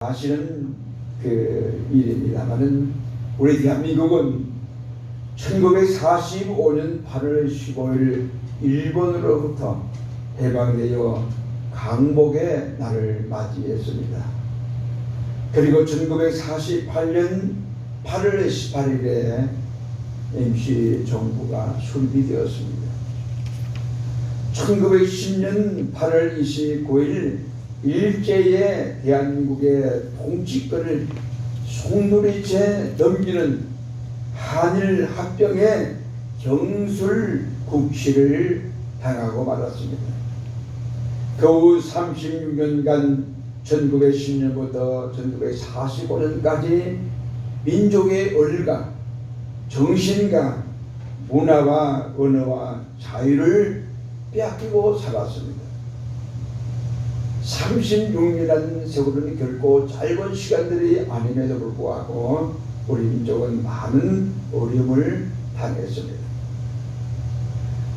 사실은 일입니다만은 우리 대한민국은 1945년 8월 15일 일본으로부터 해방되어 강복의 날을 맞이했습니다. 그리고 1948년 8월 18일에 MC 정부가 수립되었습니다. 1910년 8월 29일 일제의 대한민국의 통치권을 송두리째 넘기는 한일 합병의 경술 국시를 당하고 말았습니다. 겨우 36년간 1910년부터 1945년까지 민족의 얼과 정신과 문화와 언어와 자유를 빼앗기고 살았습니다. 36년이라는 세월은 결코 짧은 시간들이 아님에도 불구하고 우리 민족은 많은 어려움을 당했습니다.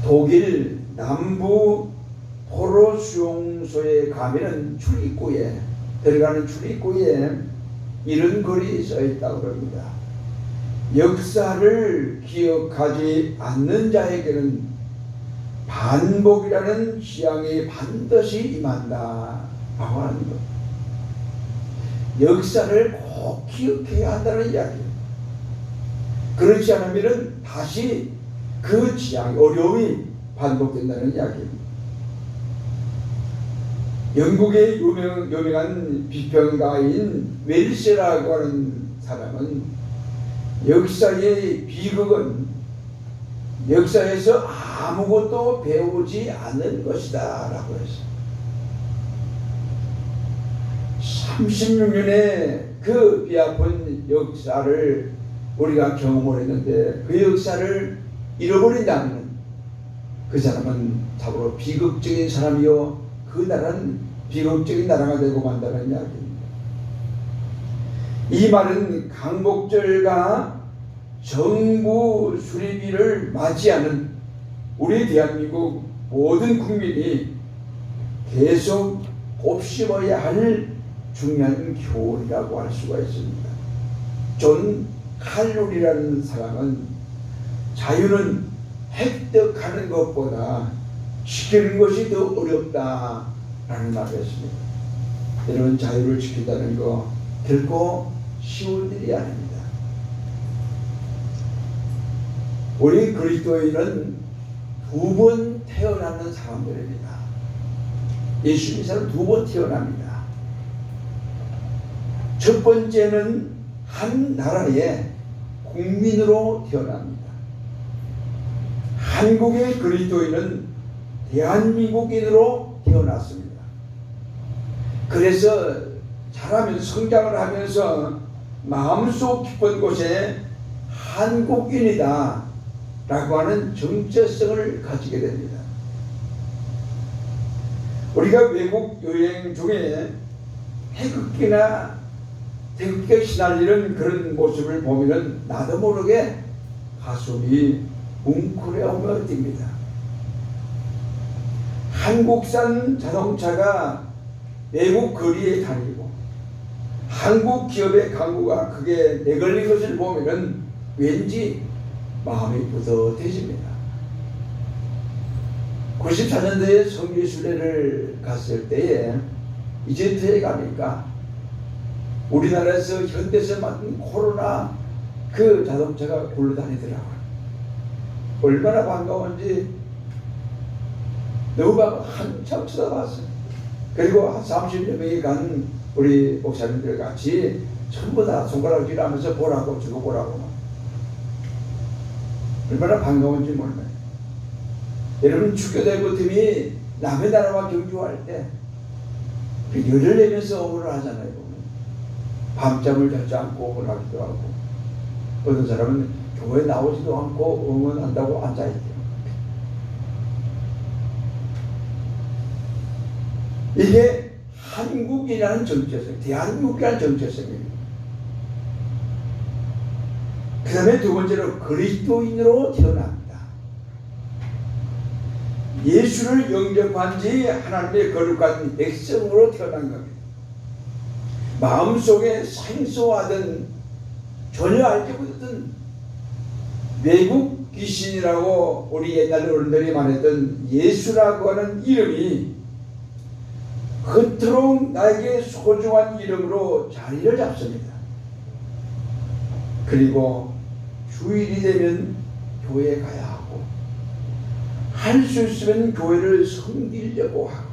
독일 남부 포로 수용소에 가면은 출입구에 들어가는 출입구에 이런 글이 써 있다고 합니다. 역사를 기억하지 않는 자에게는 반복이라는 지향이 반드시 임한다 라고 하는 것. 역사를 꼭 기억해야 한다는 이야기예요. 그렇지 않으면 다시 그 지향, 어려움이 반복된다는 이야기입니다. 영국의 유명한 비평가인 웰시라고 하는 사람은 역사의 비극은 역사에서 아무것도 배우지 않는 것이다 라고 했어요. 36년의 그 비아픈 역사를 우리가 경험을 했는데 그 역사를 잃어버린다면 그 사람은 참으로 비극적인 사람이요 그 나라는 비극적인 나라가 되고 만다는 이야기입니다. 이 말은 강복절과 정부 수립일을 맞이하는 우리 대한민국 모든 국민이 계속 곱씹어야 할 중요한 교훈이라고 할 수가 있습니다. 존 칼룰이라는 사람은 자유는 획득하는 것보다 지키는 것이 더 어렵다라는 말을 했습니다. 여러분, 자유를 지킨다는 거 결코 쉬운 일이 아닙니다. 우리 그리스도인은 두 번 태어나는 사람들입니다. 예수 믿는 두 번 태어납니다. 첫 번째는 한 나라의 국민으로 태어납니다. 한국의 그리스도인은 대한민국인으로 태어났습니다. 그래서 자라면서 성장을 하면서 마음속 깊은 곳에 한국인이다 라고 하는 정체성을 가지게 됩니다. 우리가 외국 여행 중에 태극기가 휘날리는 그런 모습을 보면은 나도 모르게 가슴이 뭉클해오며 뜁니다. 한국산 자동차가 외국 거리에 다니고 한국 기업의 강구가 크게 내걸린 것을 보면은 왠지 마음이 뿌듯해집니다. 94년도에 성지순례를 갔을 때에 이집트에 가니까 우리나라에서 현대에서 만든 코로나 그 자동차가 굴러다니더라고요. 얼마나 반가운지 너무 한참 쳐다봤어요. 그리고 한 30여 명이 간 우리 목사님들 같이 전부 다 손가락질 하면서 보라고 저거 보라고 얼마나 반가운지 몰라요. 여러분, 축교대표팀이 남의 나라와 경주할 때 열을 내면서 응원을 하잖아요. 밤잠을 자지 않고 응원하기도 하고 어떤 사람은 교회에 나오지도 않고 응원한다고 앉아있대요. 이게 한국이라는 정체성, 대한민국이라는 정체성입니다. 그 다음에 두 번째로 그리스도인으로 태어납니다. 예수를 영접한 지 하나님의 거룩한 백성으로 태어난 겁니다. 마음속에 생소하던 전혀 알지 못했던 외국 귀신이라고 우리 옛날 어른들이 말했던 예수라고 하는 이름이 그토록 나에게 소중한 이름으로 자리를 잡습니다. 그리고 주일이 되면 교회에 가야 하고, 할 수 있으면 교회를 섬기려고 하고,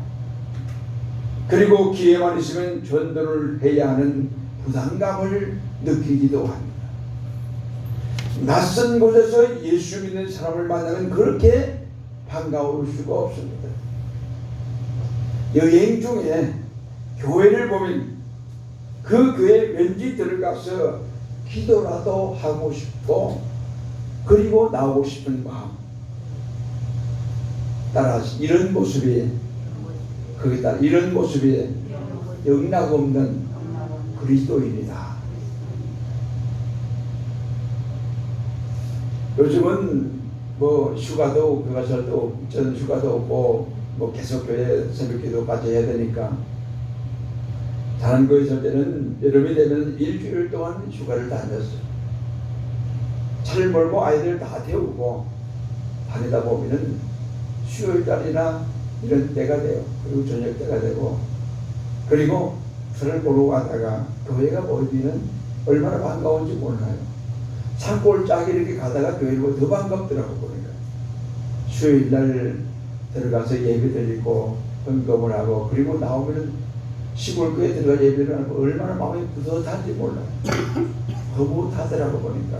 그리고 기회만 있으면 전도를 해야 하는 부담감을 느끼기도 합니다. 낯선 곳에서 예수 믿는 사람을 만나면 그렇게 반가울 수가 없습니다. 여행 중에 교회를 보면 그 교회 왠지 들어가서 기도라도 하고 싶고, 그리고 나오고 싶은 마음, 따라서 이런 모습이, 거기에 따라 이런 모습이 영락없는 그리스도인이다. 요즘은 뭐 휴가도 없고, 가서도 전 휴가도 없고, 뭐 계속 교회 새벽기도까지 해야 되니까, 다른 거에 있을 때는 여름이 되면 일주일 동안 휴가를 다녔어요. 차를 몰고 아이들 다 태우고 다니다 보면은 수요일날이나 이런 때가 돼요. 그리고 저녁 때가 되고, 그리고 차를 몰고 가다가 교회가 보이면 얼마나 반가운지 몰라요. 산골짜기 이렇게 가다가 교회를 보면 더 반갑더라고 보니까. 수요일날 들어가서 예배 드리고 헌금을 하고, 그리고 나오면은 시골 교회 들어가 예배를 하고 얼마나 마음이 뿌듯한지 몰라요. 허무하더라고 보니까.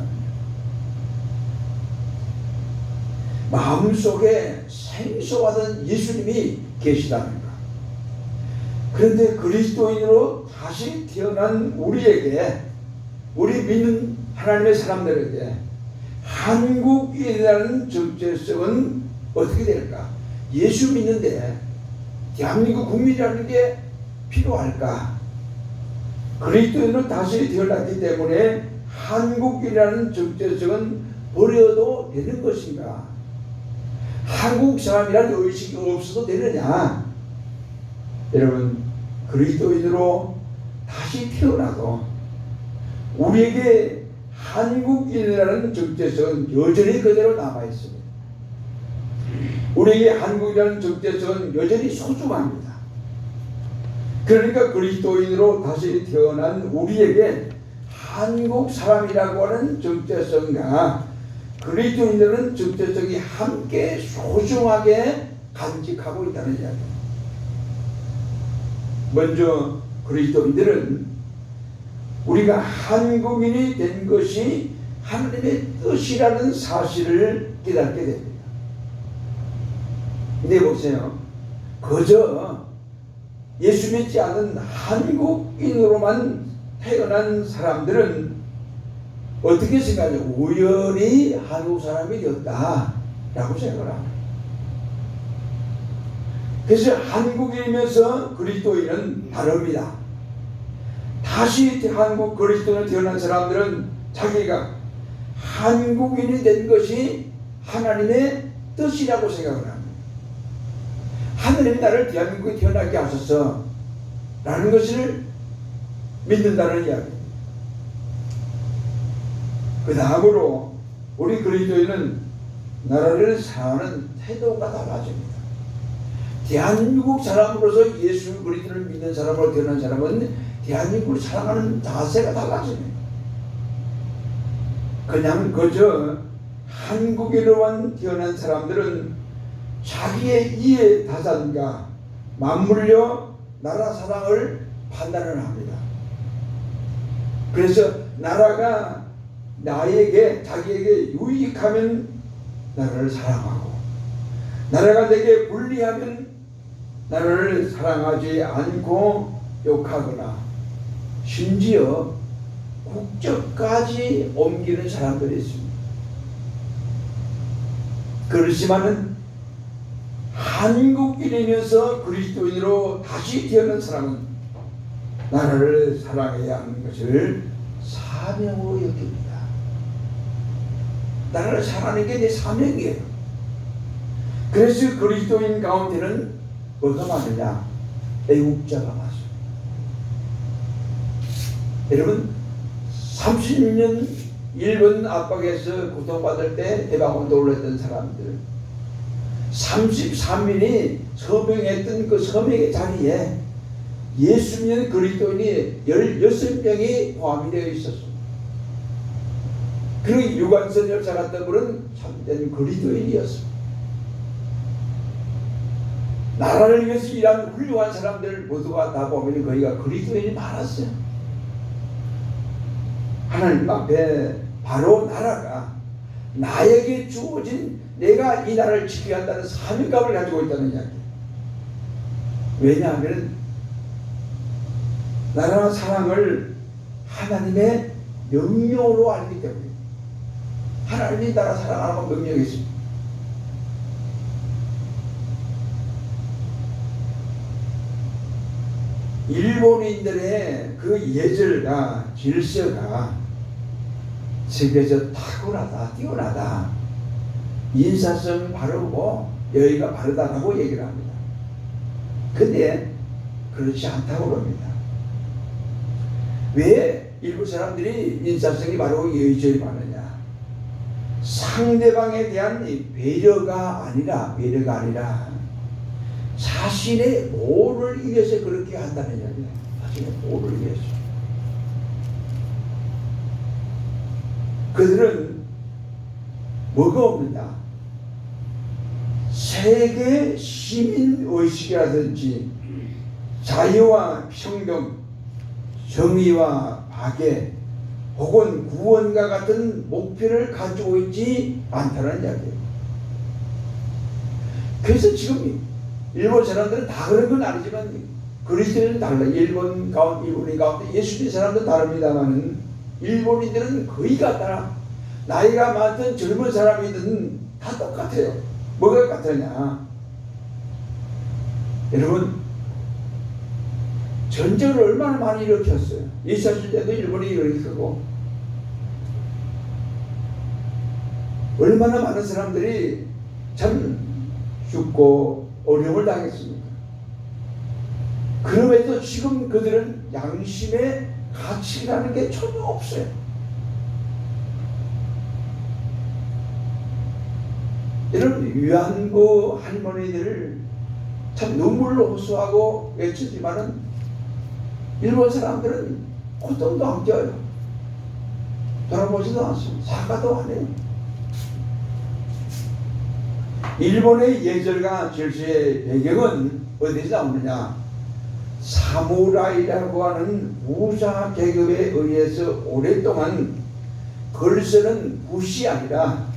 마음속에 생소하던 예수님이 계시다는가. 그런데 그리스도인으로 다시 태어난 우리에게, 우리 믿는 하나님의 사람들에게 한국인이라는 정체성은 어떻게 될까? 예수 믿는데 대한민국 국민이라는 게 필요할까? 그리스도인으로 다시 태어났기 때문에 한국인이라는 정체성은 버려도 되는 것인가? 한국 사람이라는 의식이 없어도 되느냐? 여러분, 그리스도인으로 다시 태어나도 우리에게 한국인이라는 정체성은 여전히 그대로 남아있습니다. 우리에게 한국이라는 정체성은 여전히 소중합니다. 그러니까 그리스도인으로 다시 태어난 우리에게 한국 사람이라고 하는 정체성과 그리스도인들은 정체성이 함께 소중하게 간직하고 있다는 이야기입니다. 먼저 그리스도인들은 우리가 한국인이 된 것이 하나님의 뜻이라는 사실을 깨닫게 됩니다. 근데 보세요. 그저 예수 믿지 않는 한국인으로만 태어난 사람들은 어떻게 생각해요? 우연히 한국 사람이 되었다라고 생각을 합니다. 그래서 한국인이면서 그리스도인은 다릅니다. 다시 한국 그리스도인으로 태어난 사람들은 자기가 한국인이 된 것이 하나님의 뜻이라고 생각을 합니다. 하나님이 나를 대한민국에 태어나게 하셨어 라는 것을 믿는다는 이야기입니다. 그 다음으로 우리 그리스도인은 나라를 사랑하는 태도가 달라집니다. 대한민국 사람으로서 예수 그리스도를 믿는 사람으로 태어난 사람은 대한민국을 사랑하는 자세가 달라집니다. 그냥 그저 한국인으로만 태어난 사람들은 자기의 이해 다산과 맞물려 나라 사랑을 판단을 합니다. 그래서 나라가 나에게, 자기에게 유익하면 나라를 사랑하고, 나라가 내게 불리하면 나라를 사랑하지 않고 욕하거나 심지어 국적까지 옮기는 사람들이 있습니다. 그렇지만은 한국인이면서 그리스도인으로 다시 태어난 사람은 나라를 사랑해야 하는 것을 사명으로 여깁니다. 나라를 사랑하는 게 내 사명이에요. 그래서 그리스도인 가운데는 뭐가 많으냐? 애국자가 많습니다. 여러분 30년 일본 압박에서 고통받을 때 대방원도 올랐던 사람들 33인이 서명했던 그 서명의 자리에 예수 믿는 그리스도인이 16명이 포함이 되어 있었습니다. 그리고 유관선 열사 같은 분은 참된 그리스도인이었습니다. 나라를 위해서 일하는 훌륭한 사람들 모두가 다 보면 거기가 그리스도인이 많았어요. 하나님 앞에 바로 나라가 나에게 주어진 내가 이 나라를 지켜야 한다는 사명감을 가지고 있다는 이야기. 왜냐하면 나라와 사랑을 하나님의 명령으로 알기 때문에 하나님이 나라 사랑하라고 명령했습니다. 일본인들의 그 예절과 질서가 세계에서 탁월하다, 뛰어나다, 인사성 바르고 여기가 바르다라고 얘기를 합니다. 근데 그렇지 않다고 봅니다. 왜 일본 사람들이 인사성이 바르고 예절이 많으냐? 상대방에 대한 배려가 아니라 자신의 모를 위해서 그렇게 한다는 이야기예요. 자신의 모를 위해서. 그들은 뭐가 없느냐? 세계 시민의식이라든지 자유와 평등, 정의와 박애 혹은 구원과 같은 목표를 가지고 있지 않다는 이야기예요. 그래서 지금 일본 사람들은 다 그런 건 아니지만 그리스도인은 달라. 일본인 가운데 예수 믿는 사람도 다릅니다만은 일본인들은 거의 같다. 나이가 많든 젊은 사람이든 다 똑같아요. 뭐가 같으냐? 여러분 전쟁을 얼마나 많이 일으켰어요. 2차 세계도 일본이 일으키고 얼마나 많은 사람들이 참 죽고 어려움을 당했습니까? 그럼에도 지금 그들은 양심의 가치라는 게 전혀 없어요. 여러분 위안부 할머니들을 참 눈물로 호소하고 외치지만은 일본 사람들은 고통도 안 껴요. 돌아보지도 않습니다. 사과도 안 해요. 일본의 예절과 질서의 배경은 어디서 나오느냐? 사무라이라고 하는 부사 계급에 의해서 오랫동안 글 쓰는 붓이 아니라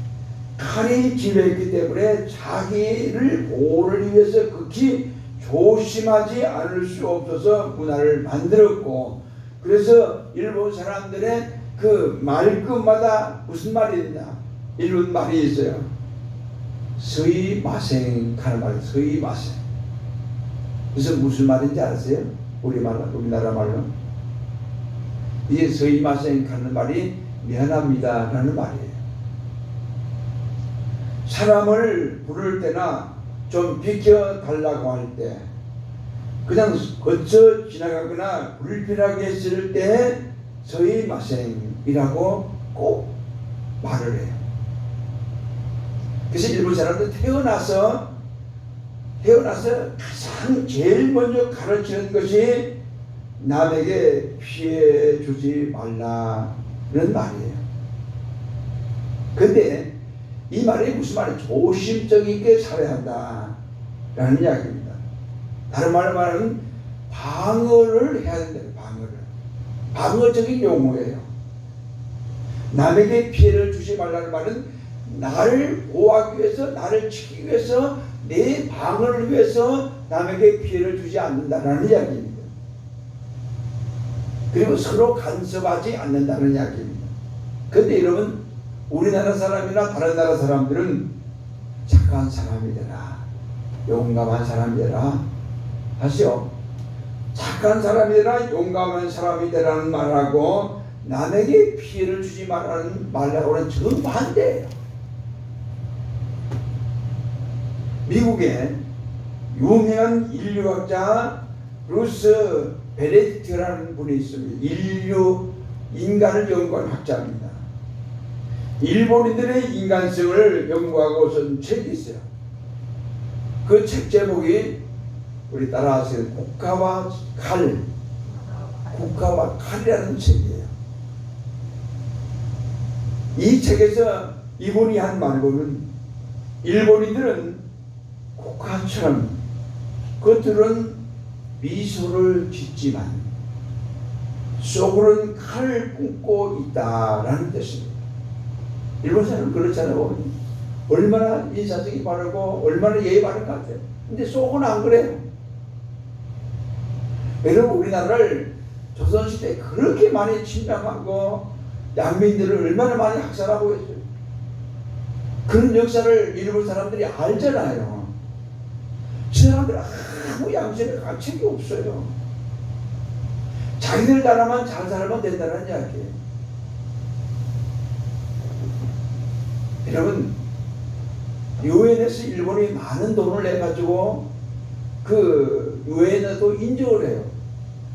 칼이 지배했기 때문에 자기를 보호를 위해서 극히 조심하지 않을 수 없어서 문화를 만들었고, 그래서 일본 사람들의 그 말끝마다 무슨 말이 있냐? 일본 말이 있어요. 스이마생 하는 말, 스이마생. 그래서 무슨 말인지 아세요? 우리나라 말로. 이제 스이마생 하는 말이 미안합니다 라는 말이에요. 사람을 부를 때나 좀 비켜달라고 할 때, 그냥 거쳐 지나가거나 불필요하게 했을 때 스이마생이라고 꼭 말을 해요. 그래서 일본 사람들 태어나서 가장 제일 먼저 가르치는 것이 남에게 피해 주지 말라는 말이에요. 근데 이 말이 무슨 말이에요? 조심성 있게 살아야 한다라는 이야기입니다. 다른 말로 말하면 방어를 해야 된다. 방어적인 용어예요. 남에게 피해를 주지 말라는 말은 나를 보호하기 위해서, 나를 지키기 위해서, 내 방어를 위해서 남에게 피해를 주지 않는다라는 이야기입니다. 그리고 서로 간섭하지 않는다는 이야기입니다. 그런데 여러분, 우리나라 사람이나 다른 나라 사람들은 착한 사람이 되라, 용감한 사람이 되라 하시오. 착한 사람이 되라, 용감한 사람이 되라는 말하고 남에게 피해를 주지 말라고는 정반대예요. 미국의 유명한 인류학자 루스 베네딕트라는 분이 있습니다. 인간을 연구한 학자입니다. 일본인들의 인간성을 연구하고 쓴 책이 있어요. 그 책 제목이 우리 따라하세요. 국가와 칼이라는 책이에요. 이 책에서 이분이 한 말을 보면 일본인들은 국가처럼 겉으로는 미소를 짓지만 속으로는 칼을 뿜고 있다라는 뜻입니다. 일본 사람은 그렇잖아요. 얼마나 인사성이 바르고 얼마나 예의 바른 것 같아요. 근데 속은 안 그래요. 여러분, 우리나라를 조선시대에 그렇게 많이 침략하고 양민들을 얼마나 많이 학살하고 했어요. 그런 역사를 일본 사람들이 알잖아요. 저 사람들은 아무 양심에 가책이 없어요. 자기들 나라만 잘 살면 된다는 이야기예요. 여러분, 유엔에서 일본이 많은 돈을 내가지고 그 유엔에도 인정을 해요.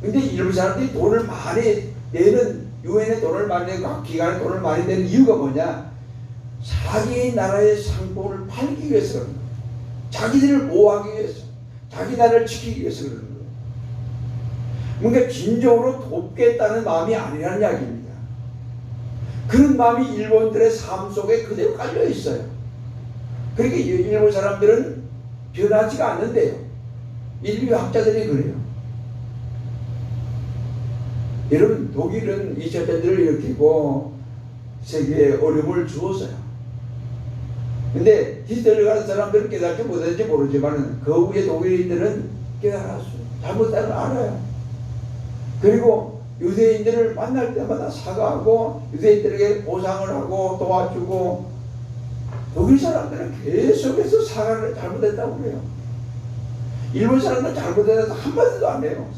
근데 일본 사람들이 돈을 많이 내는, 유엔에 돈을 많이 내고 각 기관에 돈을 많이 내는 이유가 뭐냐? 자기 나라의 상품을 팔기 위해서 그런 거예요. 자기들을 보호하기 위해서, 자기 나라를 지키기 위해서 그러는 거예요. 뭔가 진정으로 돕겠다는 마음이 아니라는 이야기입니다. 그런 마음이 일본들의 삶 속에 그대로 깔려 있어요. 그러니까 일본 사람들은 변하지가 않는데요. 인류학자들이 그래요. 여러분, 독일은 2차 대전을 일으키고 세계에 어려움을 주었어요. 근데 히틀러라는 사람들은 깨닫지 못했는지 모르지만 그 후에 독일인들은 깨달았어요. 잘못된 걸 알아요. 그리고 유대인들을 만날 때마다 사과하고 유대인들에게 보상을 하고 도와주고, 독일 사람들은 계속해서 사과를 잘못했다고 그래요. 일본 사람들은 잘못했다고 한마디도 안 해요.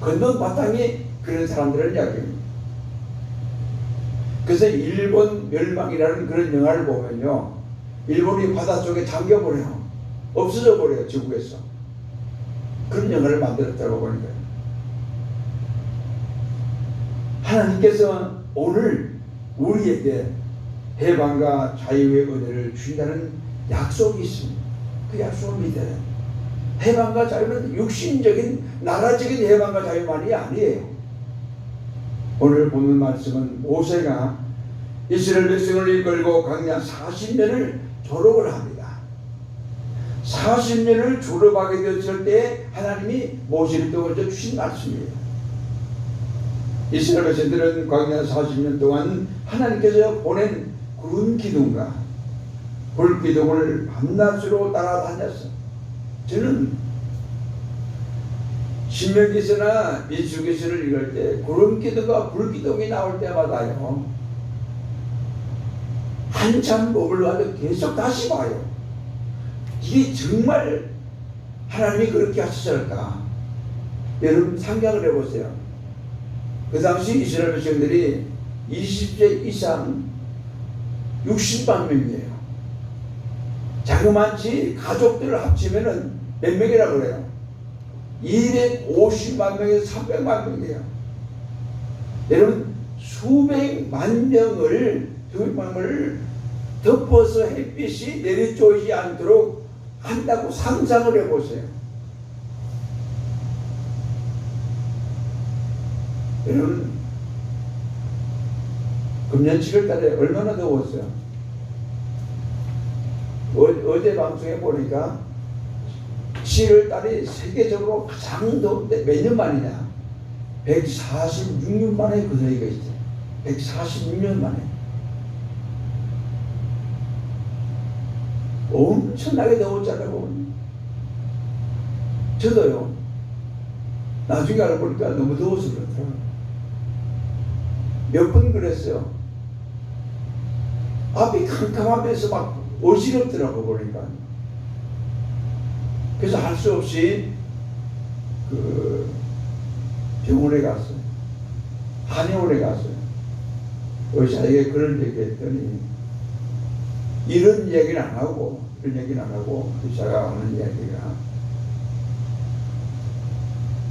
건넌 바탕이 그런 사람들을 이야기합니다. 그래서 일본 멸망이라는 그런 영화를 보면요, 일본이 바닷속에 잠겨버려요. 없어져 버려요, 지구에서. 그런 영화를 만들었다고 보는 거예요. 하나님께서 오늘 우리에게 해방과 자유의 은혜를 주신다는 약속이 있습니다. 그 약속을 믿어야 돼요. 해방과 자유는 육신적인 나라적인 해방과 자유만이 아니에요. 오늘 보는 말씀은 모세가 이스라엘 백성을 이끌고 광야 40년을 졸업을 합니다. 40년을 졸업하게 되었을 때 하나님이 모세를 통해서 주신 말씀이에요. 이스라엘 백성들은 광야 40년 동안 하나님께서 보낸 구름 기둥과 불 기둥을 밤낮으로 따라다녔어요. 저는 신명기서나 민수기서를 읽을 때 구름 기둥과 불 기둥이 나올 때마다요, 한참 머물러서 계속 다시 봐요. 이게 정말 하나님이 그렇게 하셨을까? 여러분 상상을 해보세요. 그 당시 이스라엘 백성들이 20세 이상 60만 명이에요. 자그마치 가족들을 합치면은 몇 명이라 그래요? 250만 명에서 300만 명이에요. 여러분, 수백만 명을 덮어서 햇빛이 내리쬐지 않도록 한다고 상상을 해보세요. 여러분, 금년 7월달에 얼마나 더웠어요? 어제 방송에 보니까 7월달이 세계적으로 가장 더운데 몇 년 만이냐? 146년 만에 그 더위가 있어요. 146년 만에. 엄청나게 더웠잖아요. 저도요. 나중에 알고 보니까 너무 더워서 그렇더라고요. 몇 번 그랬어요. 앞이 캄캄하면서 막 어지럽더라고 보니까. 그래서 할 수 없이 그 병원에 갔어요. 한의원에 갔어요. 의사에게 그런 얘기 했더니 이런 얘기는 안 하고, 이런 얘기는 안 하고, 의사가 하는 얘기가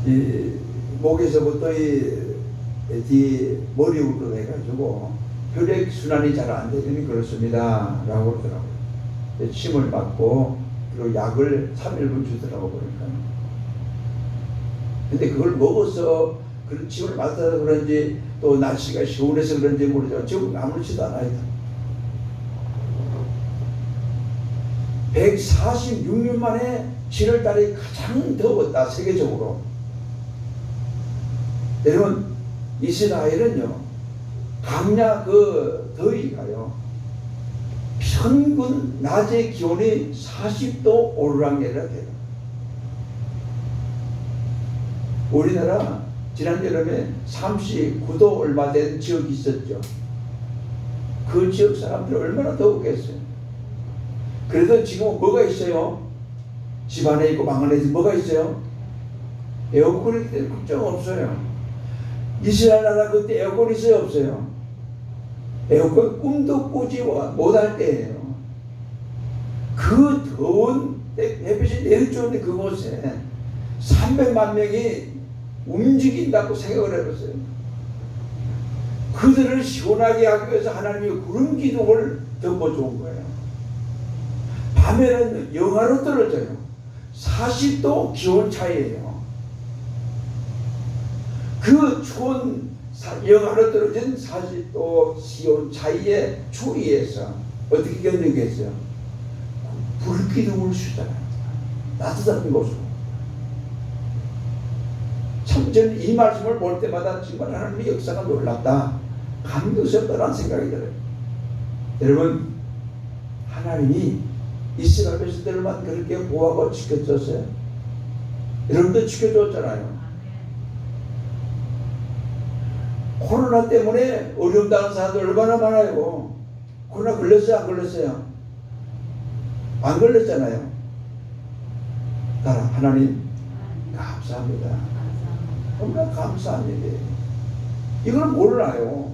이 목에서부터 뒤 머리부터 해가지고 혈액 순환이 잘 안 되니 그렇습니다 라고 그러더라고요. 침을 맞고 그리고 약을 3일분 주더라고. 보니까 근데 그걸 먹어서 그런 침을 맞아서 그런지 또 날씨가 시원해서 그런지 모르지만 지금 아무렇지도 않아요. 146년 만에 7월달이 가장 더웠다 세계적으로. 여러분 이스라엘은요 강야 그 더위가요 평균 낮의 기온이 40도 오르락내리락 해요. 우리나라 지난 여름에 39도 얼마 된 지역이 있었죠. 그 지역 사람들 얼마나 더웠겠어요. 그래도 지금 뭐가 있어요? 집 안에 있고 방 안에 있고 뭐가 있어요? 에어컨이 때문에 걱정 없어요. 이스라엘 나라 그때 에어컨 있어요 없어요? 에어컨 꿈도 꾸지 못할 때예요. 그 더운 햇빛이 내리쬐는데 그곳에 300만 명이 움직인다고 생각을 해봤어요. 그들을 시원하게 하기 위해서 하나님이 구름 기둥을 덮어준 거예요. 밤에는 영하로 떨어져요. 40도 기온 차이예요. 그 추운 영하로 떨어진 40도 기온 차이의 추위에서 어떻게 견디겠어요? 불기둥을 쑤잖아요. 따뜻한 곳으로. 참 저는 이 말씀을 볼 때마다 정말 하나님의 역사가 놀랍다, 감격스럽다라는 생각이 들어요. 여러분 하나님이 이스라엘 백성들만 그렇게 보호하고 지켜줬어요. 여러분도 지켜줬잖아요. 코로나 때문에 어려움 당하는 사람들 얼마나 많아요. 코로나 걸렸어요 안 걸렸어요? 안 걸렸잖아요. 따라 하나님 감사합니다. 정말 감사한 일이에요. 이걸 몰라요.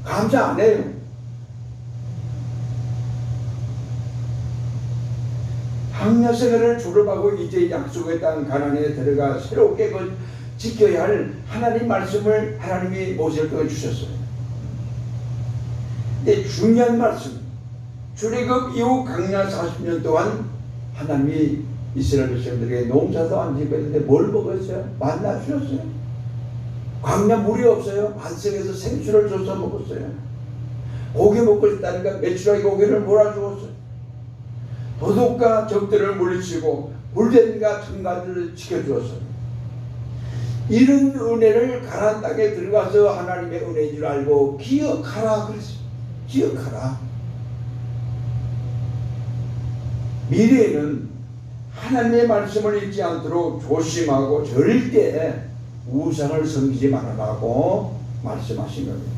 감사 안 해요. 항야생활을 졸업하고 이제 약속의 땅 가나안에 들어가 새롭게 지켜야 할 하나님 말씀을 하나님이 모세를 주셨어요. 근데 중요한 말씀, 출애굽 이후 광야 40년 동안 하나님이 이스라엘 백성들에게 농사도 안 짓고 있는데 뭘 먹었어요? 만나 주셨어요. 광야 물이 없어요. 반석에서 생수를 줘서 먹었어요. 고기 먹고 싶다니까 메추라기 고기를 몰아주었어요. 도둑과 적들을 물리치고 불뱀과 청가들을 지켜주었어요. 이런 은혜를 가나안 땅에 들어가서 하나님의 은혜인 줄 알고 기억하라 그랬어요. 기억하라. 미래에는 하나님의 말씀을 잊지 않도록 조심하고 절대 우상을 섬기지 말아라고 말씀하신 겁니다.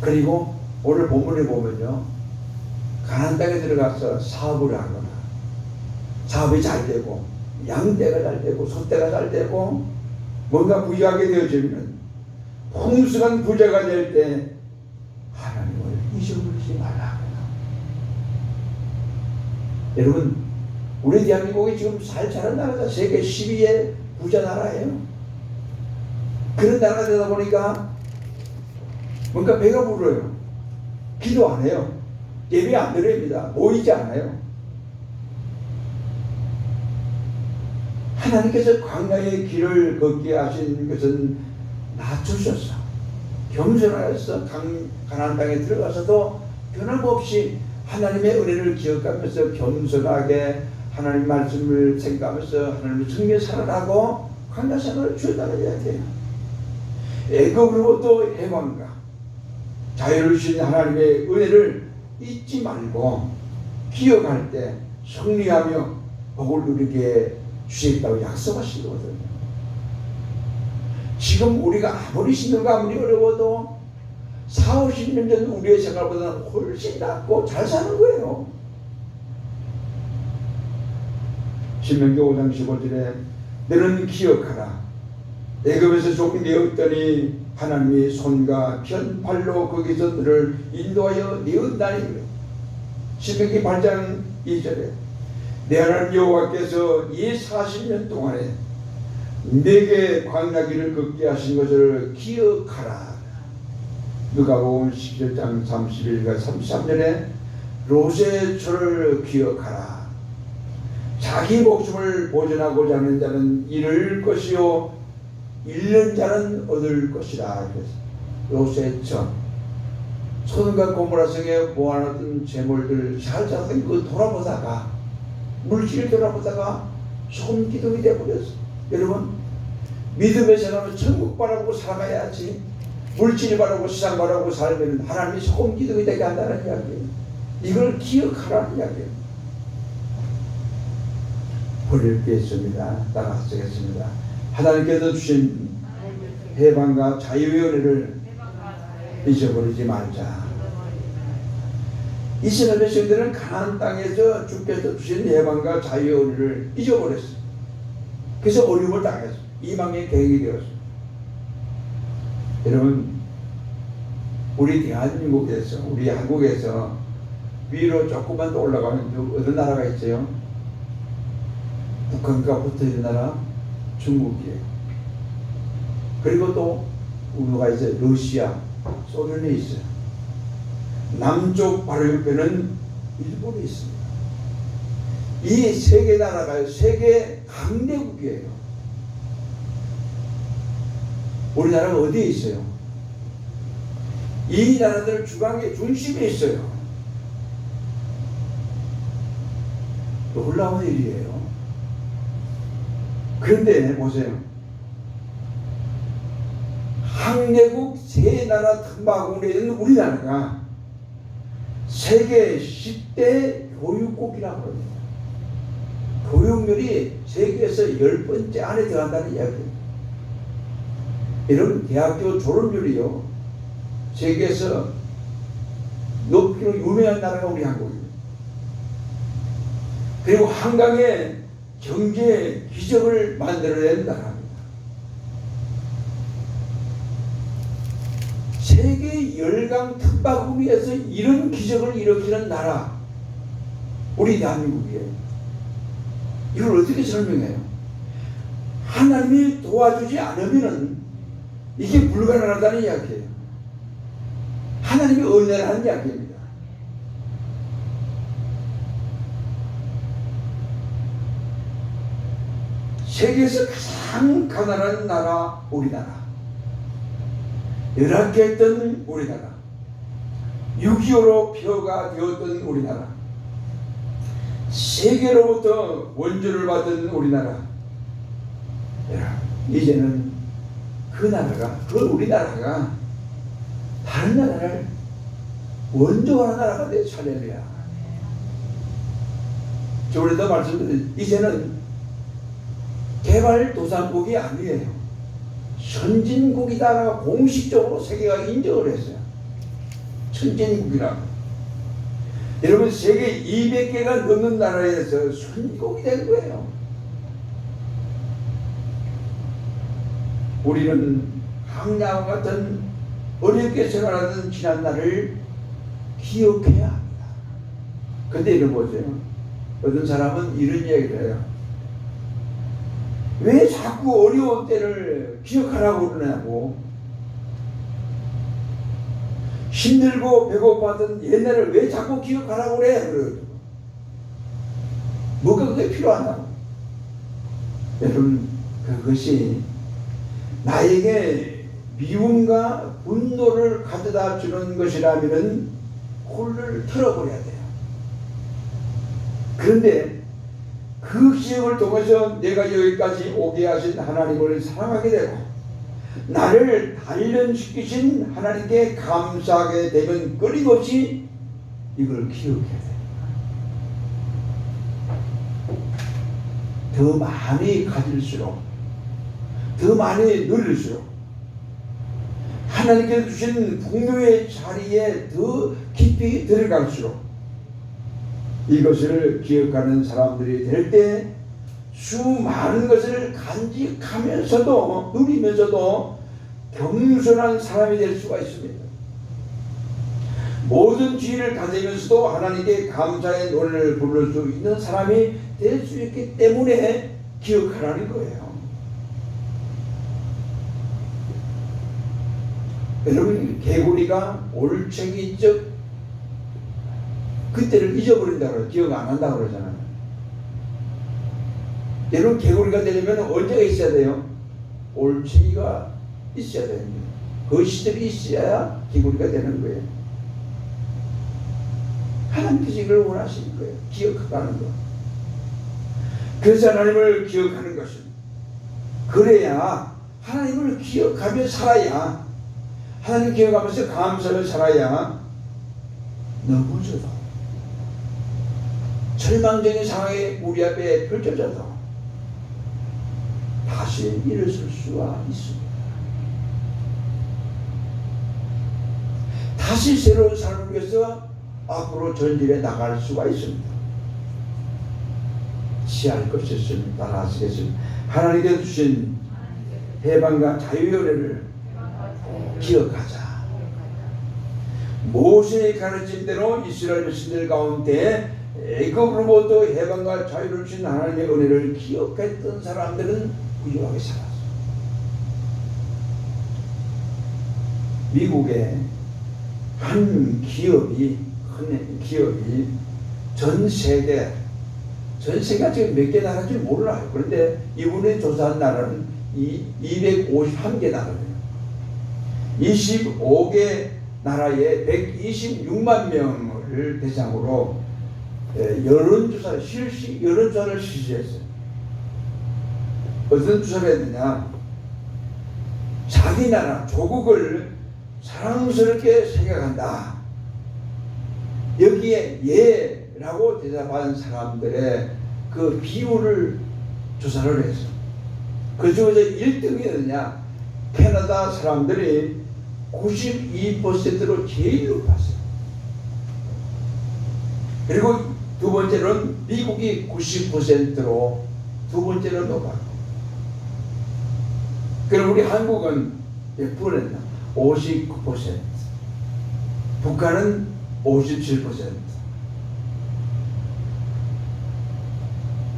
그리고 오늘 본문에 보면요, 가나안 땅에 들어가서 사업을 하거나 사업이 잘 되고 양떼가 잘 되고 소떼가 잘 되고 뭔가 부유하게 되어지면 풍성한 부자가 될 때 하나님을 잊어버리지 말라. 여러분 우리 대한민국이 지금 살자는 나라가 세계 10위의 부자 나라예요. 그런 나라가 되다 보니까 뭔가 배가 불러요. 기도 안 해요. 예배 안 드립니다. 모이지 않아요. 하나님께서 광야의 길을 걷게 하신 것은 낮추셨어. 겸손하여서 가나안 땅에 들어가서도 변함없이 하나님의 은혜를 기억하면서 겸손하게 하나님 말씀을 생각하면서 하나님의 승리에 살아나고 광야 생활을 주어달아야 돼요. 애굽으로부터 해방과 자유를 주신 하나님의 은혜를 잊지 말고 기억할 때 승리하며 복을 누리게 주시겠다고 약속하신 거거든요. 지금 우리가 아무리 힘들고 아무리 어려워도 40, 50년 전 우리의 생활보다는 훨씬 낫고 잘 사는 거예요. 신명기 5장 15절에 너는 기억하라. 애굽에서 쫓겨내었더니 하나님이 손과 편팔로 거기서 너를 인도하여 내었다니. 신명기 8장 2절에 내 하나님 여호와께서 이 40년 동안에 내게 광야길을 걷게 하신 것을 기억하라. 누가복음 17장 31과 33절에 롯의 초를 기억하라. 자기 목숨을 보존하고자 하는 자는 잃을 것이요 잃는 자는 얻을 것이라. 롯의 초, 소돔과 고모라 성에 모아놨던 재물들 살살하게 돌아보다가 물질을 돌아보다가 손기둥이 되어버렸어. 여러분, 믿음의 사람은 천국 바라보고 살아가야지. 물질 바라보고 세상 바라보고 살면 하나님이 손기둥이 되게 한다는 이야기예요. 이걸 기억하라는 이야기예요. 버릴 게 있습니다. 따라 쓰겠습니다. 하나님께서 주신 해방과 자유의 은혜를 잊어버리지 말자. 이스라엘 백성들은 가나안 땅에서 주께서 주신 해방과 자유의 은혜를 잊어버렸어요. 그래서 어려움을 당했어요. 이방의 계획이 되었어요. 여러분, 우리 대한민국에서, 우리 한국에서 위로 조금만 더 올라가면 어떤 나라가 있어요? 북한과 붙어있는 나라 중국이에요. 그리고 또 우리가 이제 러시아, 소련이 있어요. 남쪽 바로 옆에는 일본이 있습니다. 이 세 개 나라가 세계 강대국이에요. 우리나라가 어디에 있어요? 이 나라들 주강의 중심에 있어요. 놀라운 일이에요. 그런데 보세요. 항해국 세 나라 틈바구니에 있는 우리나라가 세계 10대 교육국이라고 합니다. 교육률이 세계에서 10번째 안에 들어간다는 이야기입니다. 여러분, 대학교 졸업률이요, 세계에서 높기로 유명한 나라가 우리 한국입니다. 그리고 한강에 경제 기적을 만들어낸 나라입니다. 세계 열강 틈바구니에서 이런 기적을 일으키는 나라, 우리 대한민국이에요. 이걸 어떻게 설명해요? 하나님이 도와주지 않으면은 이게 불가능하다는 이야기예요. 하나님이 은혜라는 이야기입니다. 세계에서 가장 가난한 나라, 우리나라. 열악했던 우리나라. 6.25로 표가 되었던 우리나라. 세계로부터 원조를 받은 우리나라. 이제는 그 나라가, 그 우리나라가 다른 나라를 원조하는 나라가 됐어. 할렐루야. 저번에도 말씀드린, 이제는 개발도상국이 아니에요. 선진국이다라고 공식적으로 세계가 인정을 했어요. 선진국이라고. 여러분, 세계 200개가 넘는 나라에서 선진국이 된 거예요. 우리는 항야와 같은 어렵게 생활하던 지난날을 기억해야 합니다. 근데 이런 보세요. 어떤 사람은 이런 이야기를 해요. 왜 자꾸 어려운 때를 기억하라고 그러냐고. 힘들고 배고팠던 옛날을 왜 자꾸 기억하라고 그래? 그래가지고. 뭐가 그게 필요하냐고. 여러분, 그것이 나에게 미움과 분노를 가져다 주는 것이라면 홀을 틀어버려야 돼요. 그런데 그 기억을 통해서 내가 여기까지 오게 하신 하나님을 사랑하게 되고 나를 단련시키신 하나님께 감사하게 되면 끊임없이 이걸 기억해야 돼요. 더 많이 가질수록, 더 많이 누릴수록, 하나님께서 주신 풍요의 자리에 더 깊이 들어갈수록 이것을 기억하는 사람들이 될 때 수많은 것을 간직하면서도 누리면서도 겸손한 사람이 될 수가 있습니다. 모든 지혜를 가지면서도 하나님께 감사의 노래를 부를 수 있는 사람이 될 수 있기 때문에 기억하라는 거예요. 여러분, 개구리가 올챙이적 그때를 잊어버린다고 기억 안 한다고 그러잖아요. 여러분, 개구리가 되려면 언제가 있어야 돼요? 올챙이가 있어야 됩니다. 그 시절이 있어야 개구리가 되는 거예요. 하나님께서 이걸 원하시는 거예요. 기억하는 거. 그래서 하나님을 기억하는 것은, 그래야 하나님을 기억하며 살아야, 하나님 기억하면서 감사를 살아야 넘어져도, 절망적인 상황이 우리 앞에 펼쳐져도 다시 일어설 수가 있습니다. 다시 새로운 삶을 위해서 앞으로 전진해 나갈 수가 있습니다. 취할 것이 있으면 따라하시겠습니다. 하나님께서 주신 해방과 자유의 은혜를 기억하자. 모세의 가르침대로 이스라엘 백성들 가운데 애굽으로부터 해방과 자유를 주신 하나님의 은혜를 기억했던 사람들은 부유하게 살았어요. 미국의 한 기업이, 큰 기업이 전 세계가 지금 몇 개 나라인지 몰라요. 그런데 이분이 조사한 나라는 251개 나라예요. 25개 나라에 126만 명을 대상으로 실시 여론조사를 실시했어요. 어떤 조사를 했느냐? 자기 나라, 조국을 사랑스럽게 생각한다. 여기에 예라고 대답한 사람들의 그 비율을 조사를 했어. 그 중에서 1등이었느냐? 캐나다 사람들이 92%로 제일 높았어요. 그리고 두 번째로는 미국이 90%로 두 번째로 높았고, 그럼 우리 한국은 몇 %였나? 59%. 북한은 57%.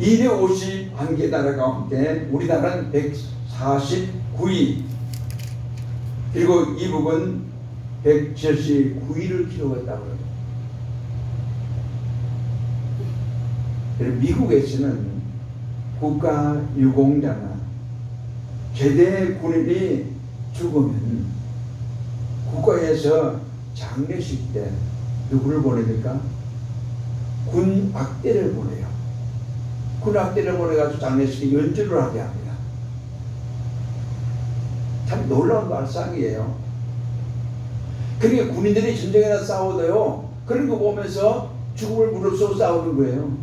251개 나라 가운데 우리나라는 149위, 그리고 이북은 179위를 기록했다고 해요. 미국에서는 국가 유공자나 제대 군인이 죽으면 국가에서 장례식 때 누구를 보냅니까? 군 악대를 보내요. 군 악대를 보내가지고 장례식에 연주를 하게 합니다. 참 놀라운 발상이에요. 그러니까 군인들이 전쟁에나 싸우도요, 그런 거 보면서 죽음을 무릅쓰고 싸우는 거예요.